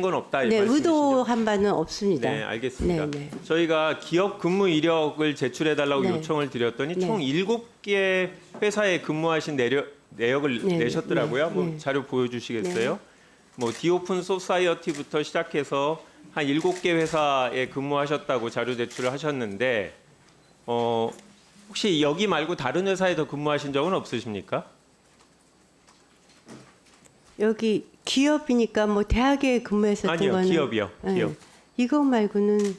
건 없다. 이 네, 말씀이시죠? 의도한 바는 없습니다. 네, 알겠습니다. 네, 네. 저희가 기업 근무 이력을 제출해달라고 네. 요청을 드렸더니 네. 총 7개 회사에 근무하신 내역을 네, 내셨더라고요. 네, 뭐 네. 자료 보여주시겠어요? 뭐 디오픈 소사이어티부터 시작해서 한 7개 회사에 근무하셨다고 자료 제출을 하셨는데 혹시 여기 말고 다른 회사에 더 근무하신 적은 없으십니까? 여기 기업이니까 뭐 대학에 근무했었던 아니요, 거는 기업이요. 네. 기업. 이거 말고는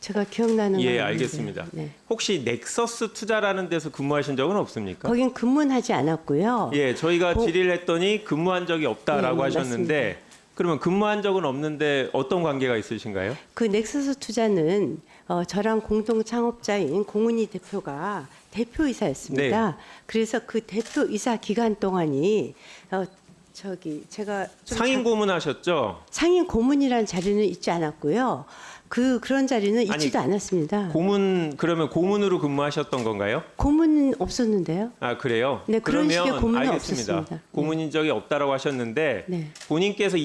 제가 기억나는 건 예, 없는데. 알겠습니다. 네. 혹시 넥서스 투자라는 데서 근무하신 적은 없습니까? 거긴 근무는 하지 않았고요. 예, 저희가 고- 질의를 했더니 근무한 적이 없다라고 네, 하셨는데 그러면 근무한 적은 없는데 어떤 관계가 있으신가요? 그 넥서스 투자는 저랑 공동 창업자인 공은희 대표가 대표이사였습니다. 네. 그래서 그 대표이사 기간 동안이 제가 좀 상임 고문하셨죠? 상임 고문이라는 자리는 있지 않았고요. 그런 자리는 아니, 있지도 않았습니다. 그러면 고문으로 근무하셨던 건가요? 고문은 없었는데요. 아, 그래요? 네, 그런 그러면 식의 고문은 알겠습니다. 없었습니다. 고문인 적이 없다라고 하셨는데 네. 본인께서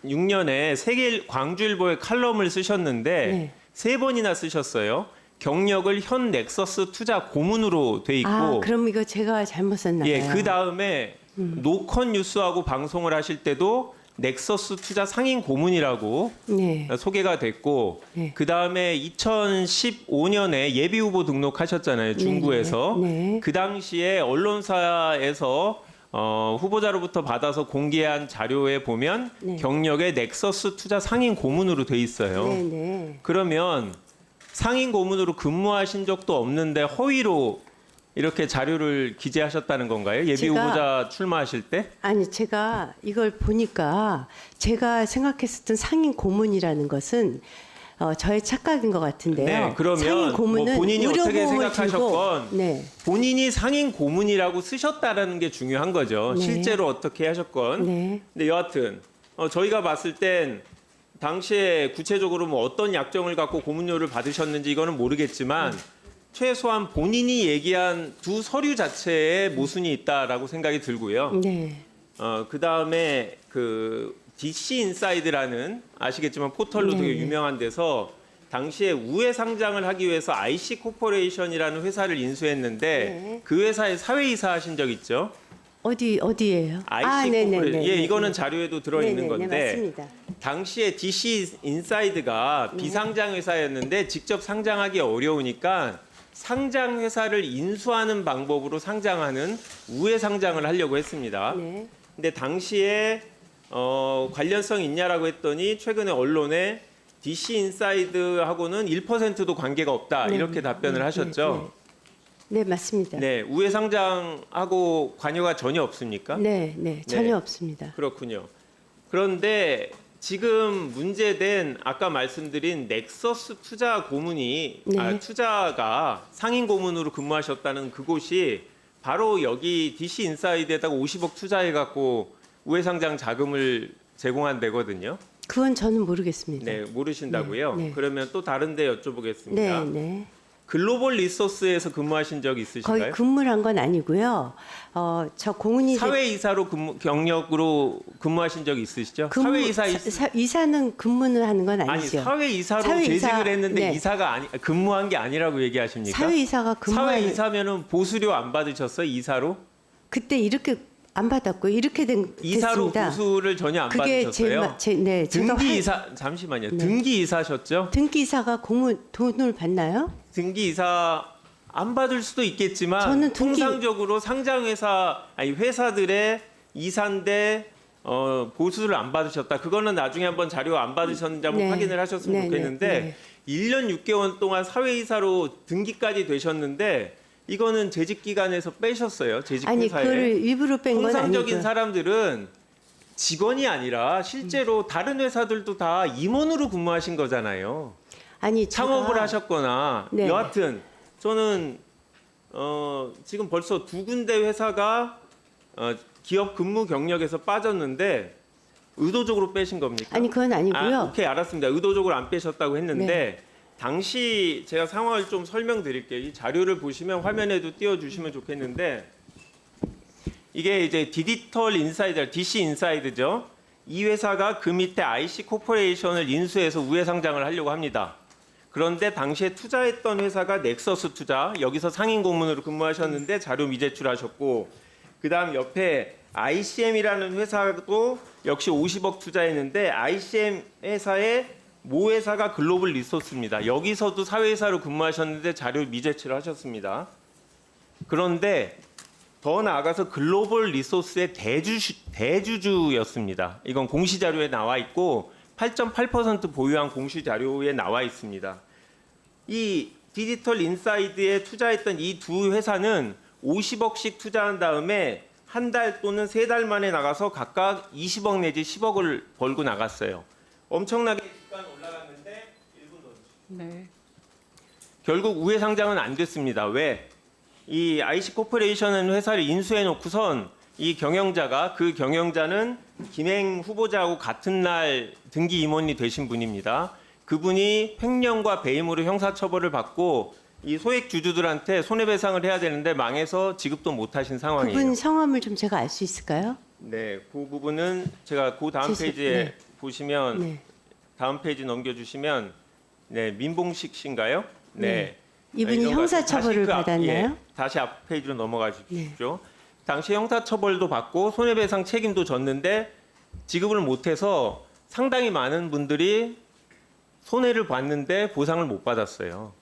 2006년에 세계 광주일보에 칼럼을 쓰셨는데 네. 3번이나 쓰셨어요. 경력을 현 넥서스 투자 고문으로 돼 있고 아, 그럼 이거 제가 잘못 썼나 봐요. 예, 그 다음에 노컷 뉴스하고 방송을 하실 때도 넥서스 투자 상임 고문이라고 네. 소개가 됐고 네. 그 다음에 2015년에 예비 후보 등록하셨잖아요, 중구에서. 네, 네. 그 당시에 언론사에서 후보자로부터 받아서 공개한 자료에 보면 네. 경력에 넥서스 투자 상임 고문으로 돼 있어요. 네, 네. 그러면 상임 고문으로 근무하신 적도 없는데 허위로 이렇게 자료를 기재하셨다는 건가요? 예비 제가- 후보자 출마하실 때? 아니 제가 이걸 보니까 제가 생각했었던 상임 고문이라는 것은 저의 착각인 것 같은데요. 네, 그러면 상임 고문은 뭐 본인이 어떻게 의료보험을 생각하셨건 들고, 네, 본인이 상임 고문이라고 쓰셨다라는 게 중요한 거죠. 네. 실제로 어떻게 하셨건. 네, 근데 여하튼 저희가 봤을 땐 당시에 구체적으로 뭐 어떤 약정을 갖고 고문료를 받으셨는지 이거는 모르겠지만 최소한 본인이 얘기한 두 서류 자체에 모순이 있다라고 생각이 들고요. 네, 그 다음에 그 DC 인사이드라는 아시겠지만 포털로 네, 되게 네. 유명한 데서 당시에 우회 상장을 하기 위해서 IC 코퍼레이션이라는 회사를 인수했는데 네. 그 회사에 사회이사 하신 적 있죠? 어디예요? IC 네, 네, 코퍼레이션. 네, 예, 네, 이거는 네. 자료에도 들어 있는 네, 네, 건데 네, 맞습니다. 당시에 DC 인사이드가 비상장 회사였는데 직접 상장하기 어려우니까 상장 회사를 인수하는 방법으로 상장하는 우회 상장을 하려고 했습니다. 네, 근데 당시에 관련성 있냐라고 했더니 최근에 언론에 DC 인사이드하고는 1%도 관계가 없다 네, 이렇게 답변을 네, 하셨죠. 네, 맞습니다. 네, 우회 상장하고 관여가 전혀 없습니까? 네, 네, 전혀 네. 없습니다. 그렇군요. 그런데 지금 문제된 아까 말씀드린 넥서스 투자 고문이 네. 투자가 상임 고문으로 근무하셨다는 그곳이 바로 여기 DC 인사이드에다가 50억 투자해 갖고 우회 상장 자금을 제공한 데거든요. 그건 저는 모르겠습니다. 네, 모르신다고요? 네, 네. 그러면 또 다른 데 여쭤보겠습니다. 네, 네. 글로벌 리소스에서 근무하신 적 거의 있으신가요? 근무를 한 건 아니고요. 저 공은이 사회이사로 경력으로 근무하신 적 있으시죠? 사회이사 이사는 근무는 하는 건 아니 아니죠. 사회이사로 사회이사- 재직을 했는데 네. 이사가 아니 근무한 게 아니라고 얘기하십니까? 사회이사가 근무하는 사회이사면은 보수료 안 받으셨어요? 이사로? 그때 이렇게 안 받았고 이렇게 이사로 됐습니다. 보수를 전혀 안 그게 받으셨어요? 네, 제가 등기 이사 잠시만요. 네. 등기 이사셨죠? 등기 이사가 돈을 받나요? 등기 이사 안 받을 수도 있겠지만 저는 등기- 통상적으로 상장회사 아니 회사들의 이사인데 보수를 안 받으셨다. 그거는 나중에 한번 자료 안 받으셨는지 한번 네. 확인을 하셨으면 네, 좋겠는데 네, 1년 6개월 동안 사회이사로 등기까지 되셨는데 이거는 재직 기간에서 빼셨어요. 재직 아니 회사에. 그걸 일부러 뺀 건 통상적인 아니고. 사람들은 직원이 아니라 실제로 다른 회사들도 다 임원으로 근무하신 거잖아요. 아니 창업을 제가- 하셨거나 네. 여하튼 저는 지금 벌써 두 군데 회사가 기업 근무 경력에서 빠졌는데 의도적으로 빼신 겁니까? 아니 그건 아니고요. 오케이 알았습니다. 의도적으로 안 빼셨다고 했는데 네. 당시 제가 상황을 좀 설명드릴게요. 이 자료를 보시면 화면에도 띄워주시면 좋겠는데 이게 이제 디지털 인사이드, DC 인사이드죠. 이 회사가 그 밑에 IC 코퍼레이션을 인수해서 우회 상장을 하려고 합니다. 그런데 당시에 투자했던 회사가 넥서스 투자, 여기서 상임 고문으로 근무하셨는데 자료 미제출하셨고, 그다음 옆에 ICM이라는 회사도 역시 50억 투자했는데 ICM 회사의 모 회사가 글로벌 리소스입니다. 여기서도 사회이사로 근무하셨는데 자료 미제출하셨습니다. 그런데 더 나아가서 글로벌 리소스의 대주주였습니다. 이건 공시자료에 나와 있고 8.8% 보유한 공시자료에 나와 있습니다. 이 디지털 인사이드에 투자했던 이 두 회사는 50억씩 투자한 다음에 한 달 또는 세 달 만에 나가서 각각 20억 내지 10억을 벌고 나갔어요. 엄청나게 주가는 올라갔는데 1분 더. 네. 결국 우회 상장은 안 됐습니다. 왜? 이 IC 코퍼레이션은 회사를 인수해 놓고선 이 경영자가 그 경영자는 김행 후보자하고 같은 날 등기 임원이 되신 분입니다. 그분이 횡령과 배임으로 형사처벌을 받고 이 소액 주주들한테 손해배상을 해야 되는데 망해서 지급도 못하신 상황이에요. 그분 성함을 좀 제가 알 수 있을까요? 네, 그 부분은 제가 그 다음 제시- 페이지에 네. 보시면 네. 다음 페이지 넘겨주시면 네 민봉식 씨인가요? 네. 이분이 이런 것 형사처벌을 다시 받았나요? 예, 다시 앞 페이지로 넘어가 주십시오. 당시 형사처벌도 받고 손해배상 책임도 졌는데 지급을 못해서 상당히 많은 분들이 손해를 봤는데 보상을 못 받았어요.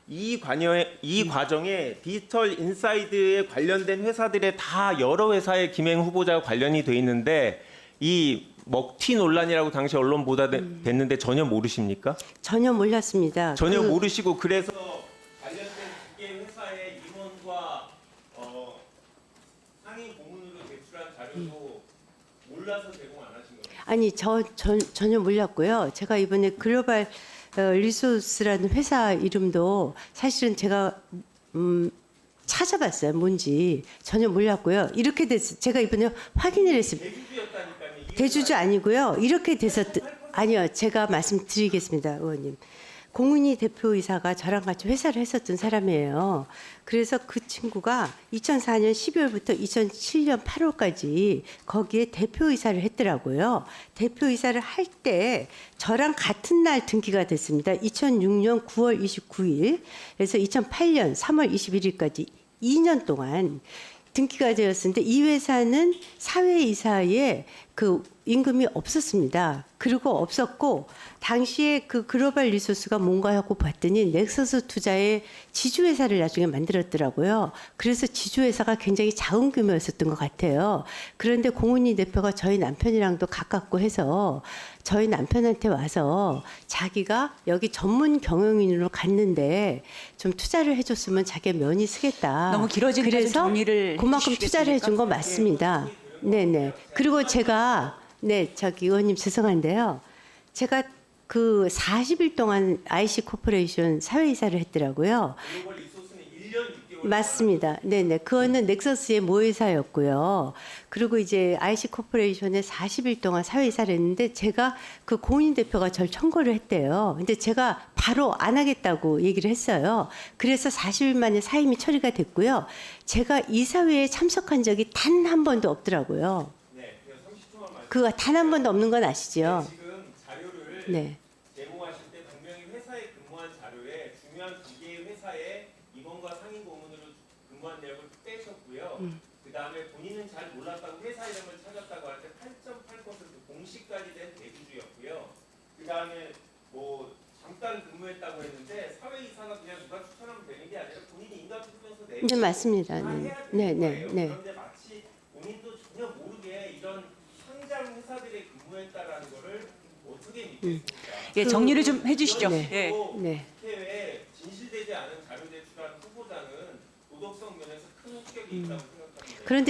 이 과정에 디지털 인사이드에 관련된 회사들의 다 여러 회사의 김행 후보자가 관련이 돼 있는데 이 먹튀 논란이라고 당시 언론 보다 됐는데 전혀 모르십니까? 전혀 몰랐습니다. 전혀 그- 모르시고 그래서 관련된 두 개 회사의 임원과 상임 고문으로 제출한 자료도 몰라서 제공 안 하신 거예요. 아니 전혀 몰랐고요. 제가 이번에 글로벌 리소스라는 회사 이름도 사실은 제가 찾아봤어요. 뭔지 전혀 몰랐고요. 이렇게 됐 제가 이번에 확인을 했습니다. 대주주였다니까요. 이 대주주 아니고요. 이렇게 돼서 아니요. 제가 말씀드리겠습니다, 의원님. 공은희 대표이사가 저랑 같이 회사를 했었던 사람이에요. 그래서 그 친구가 2004년 12월부터 2007년 8월까지 거기에 대표이사를 했더라고요. 대표이사를 할 때 저랑 같은 날 등기가 됐습니다. 2006년 9월 29일, 그래서 2008년 3월 21일까지 2년 동안 등기가 되었는데 이 회사는 사회이사에 그 임금이 없었습니다. 그리고 없었고 당시에 그 글로벌 리소스가 뭔가 하고 봤더니 넥서스 투자의 지주회사를 나중에 만들었더라고요. 그래서 지주회사가 굉장히 작은 규모였었던 것 같아요. 그런데 공은희 대표가 저희 남편이랑도 가깝고 해서 저희 남편한테 와서 자기가 여기 전문 경영인으로 갔는데 좀 투자를 해줬으면 자기가 면이 쓰겠다. 너무 길어지니까 좀 그래서 정리를 그만큼 투자를 해준 거 해주시겠습니까? 맞습니다. 네네. 그리고 제가 저기 의원님 죄송한데요. 제가 그 40일 동안 IC 코퍼레이션 사회이사를 했더라고요. 글로벌 리소스는 1년 6개월 맞습니다. 네네. 그거는 넥서스의 모회사였고요. 그리고 이제 IC 코퍼레이션에 40일 동안 사회이사를 했는데 제가 그 고은희 대표가 절 청구를 했대요. 근데 제가 바로 안 하겠다고 얘기를 했어요. 그래서 40일 만에 사임이 처리가 됐고요. 제가 이사회에 참석한 적이 단 한 번도 없더라고요. 네, 그래서 30초만 말씀. 그거 단 한 번도 없는 건 아시죠? 지금 자료를 네. 제공하실 때 분명히 회사에 근무한 자료에 중요한 두 개의 회사에 임원과 상임 고문으로 근무한 내역을 빼셨고요. 그 다음에 본인은 잘 몰랐다고 회사 이름을 찾았다고 할 때 8.8% 공시까지 된 대주주였고요. 그 다음에 뭐 잠깐 근무했다고 했는데 사회이사가 그냥 누가 추천하면 되는 게 아니라 본인이 인가투표서 내고 네, 맞습니다. 다 네. 해야 되는 네, 네, 거예요. 네. 그런데 마치 본인도 전혀 모르게 이런 상장 회사들에 근무했다라는 거를 어떻게 믿겠습니까? 예, 정리를 좀 해주시죠. 네. 예. 네. 국회에 진실되지 않은 자료 제출한 후보자는 도덕성 면에서 큰 흑격이 있다고 생각합니다. 그런데